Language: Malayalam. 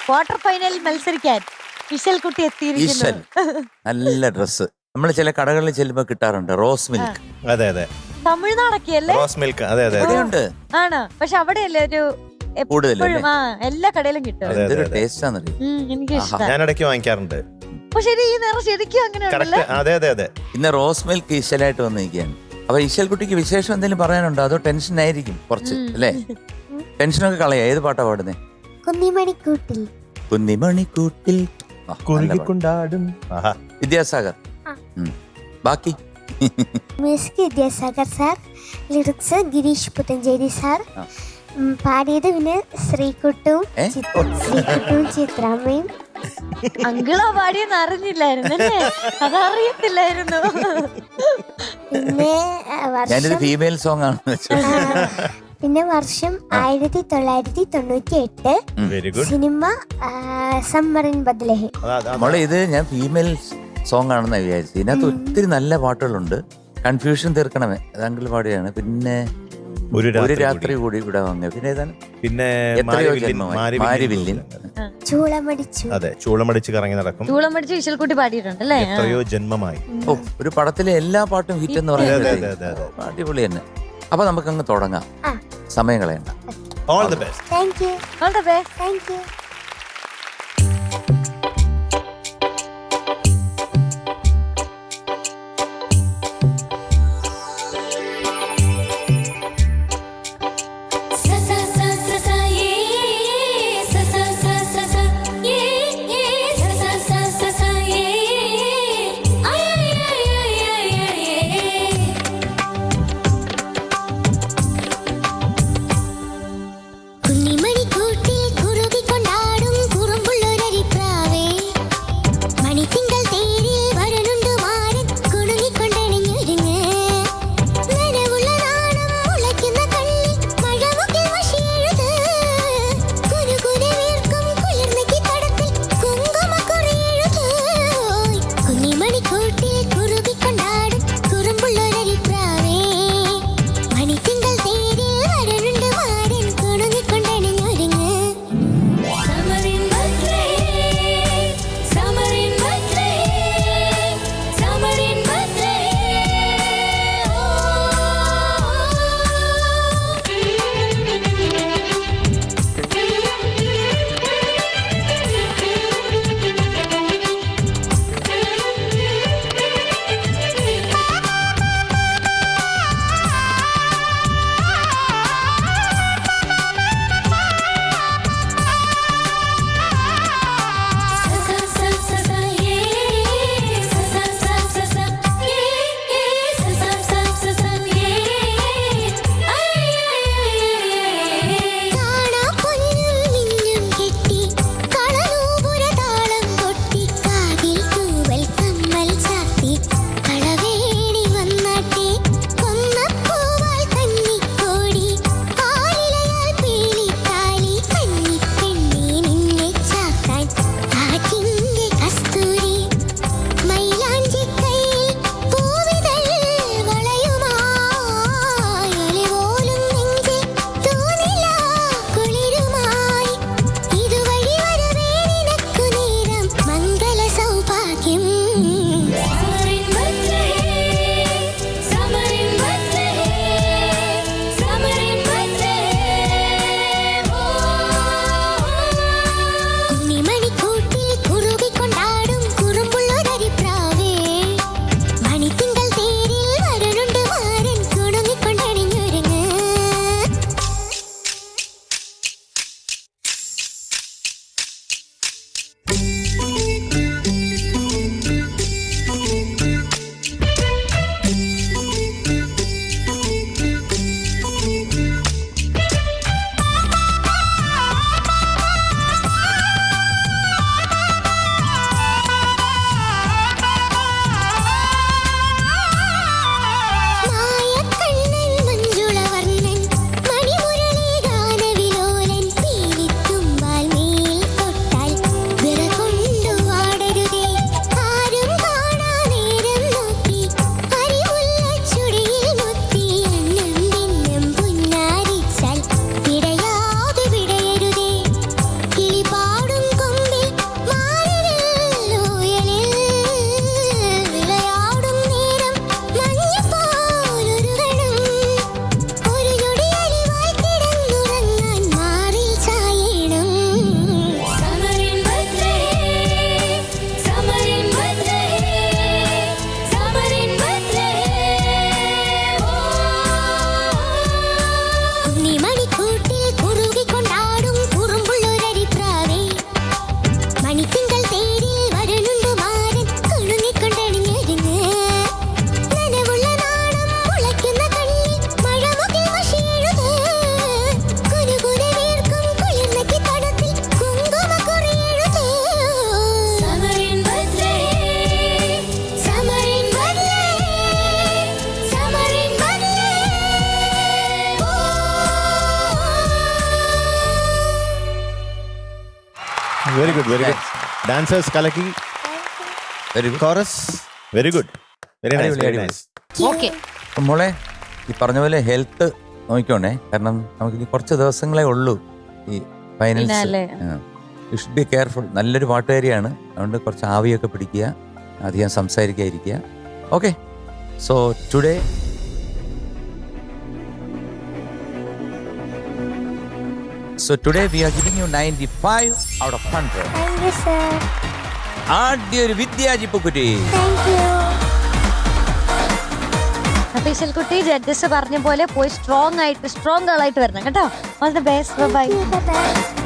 ക്വാർട്ടർ ഫൈനലിൽ മത്സരിക്കാൻ ഇശൽ കുട്ടി എത്തിയിരിക്കുന്നു. നല്ല ഡ്രസ് നമ്മൾ ചില കടകളിൽ ചെല്ലുമ്പോ കിട്ടാറുണ്ട്. Rose milk. അതെ അതെ, തമിഴ്നാടൊക്കെ അല്ലേ? Rose milk. അതെ അതെ ഉണ്ട്. ആണ്, പക്ഷെ അവിടെയല്ലേ ഒരു കൂടുതൽ എല്ലാ കടയിലും കിട്ടും. എന്തൊരു ടേസ്റ്റ് ആണെന്നറിയോ. എനിക്ക് ഇഷ്ടം. ഞാൻ ഇടയ്ക്ക് വാങ്ങിക്കാറുണ്ട്. പക്ഷെ ഈ നിറം ശരിക്കും അങ്ങനെയാണല്ലേ? അതെ അതെ അതെ. ഇന്ന് റോസ് മിൽക്ക് ഇശലായിട്ട് വന്നിരിക്കുകയാണ്. അപ്പൊ ഇശൽ കുട്ടിക്ക് വിശേഷം എന്തെങ്കിലും പറയാനുണ്ടോ? അതോ ടെൻഷൻ ആയിരിക്കും കുറച്ച് അല്ലേ? ടെൻഷനൊക്കെ കളയാ. ഏത് പാട്ടാ പാടുന്നേ? കുന്നിമണിക്കൂട്ടിൽ കുന്നിമണിക്കൂട്ടിൽ വിദ്യാസാഗർ. ബാക്കി music Vidyasagar sir, lyrics Gireesh Puthenchery sir, പാടിയത് പിന്നെ ശ്രീകുട്ടും ചിത്രാമ്മയും. അങ്കിളാ പാടിയെന്ന് അറിഞ്ഞില്ലായിരുന്നല്ലേ? അതറിയത്തില്ലായിരുന്നു. പിന്നെ ഞാനിത് ഫീമെയിൽ സോങ് ആണ് പിന്നെ വർഷം 1998, സിനിമ സമ്മറിൻ ബദ്ലഹേ. മോളെ ഇത് ഞാൻ ഫീമെയിൽ സോങ് ആണെന്നാ വിചാരിച്ചത്. ഇതിനകത്ത് ഒത്തിരി നല്ല പാട്ടുകളുണ്ട്. കൺഫ്യൂഷൻ തീർക്കണമേ അത് അങ്കിൾ പാടിയാണ്. പിന്നെ ഒരു രാത്രി കൂടി ഇവിടെ വന്നു. പിന്നെ ഏതാണ്? പിന്നെ എത്രയോ മാരിവില്യൻ. അതെ, ചൂളമടിച്ച് കറങ്ങി നടക്കും. ചൂളമടിച്ച് ഇശൽക്കുട്ടി പാടിയിട്ടുണ്ടല്ലേ? എത്രയോ ജന്മമായി. ഓ, ഒരു പടത്തിലെ എല്ലാ പാട്ടും ഹിറ്റ് എന്ന് പറയുന്നത് അടിപൊളി തന്നെ. അപ്പൊ നമുക്കങ്ങ് തുടങ്ങാം. സമയം കളയണ്ട. All the best. Thank you. All the best. Thank you. കുന്നിമണിക്കൂട്ടിൽ കുറുകിക്കൊണ്ടാ very good very good. Dancers കലക്കി. Very good. Chorus very good. Very nice അടിപൊളി, വെരി അടിപൊളി. നൈസ്. ഓക്കെ. മോളെ ഈ പറഞ്ഞ പോലെ ഹെൽത്ത് നോക്കിക്കോണേ, കാരണം നമുക്ക് ഇനി കുറച്ച് ദിവസങ്ങളേ ഉള്ളൂ ഈ finals. Finale. You should be careful. നല്ലൊരു പാട്ടുകാരിയാണ്, അതുകൊണ്ട് കുറച്ച് ആവിയൊക്കെ പിടിക്കുക, അധികം സംസാരിക്കാതിരിക്കുക. Okay, so today we are giving you 95 out of 100. Thank you sir. ആദ്യ ഒരു വിദ്യാജിപ്പുക്കുറ്റി. Thank you. അപ്പൊ ഇശൽകുട്ടി ജഡ്ജസ് പറഞ്ഞ പോലെ പോയി സ്ട്രോങ് ആയിട്ട് സ്ട്രോങ് ആളായിട്ട് വരണം കേട്ടോ. All the best. Bye. By.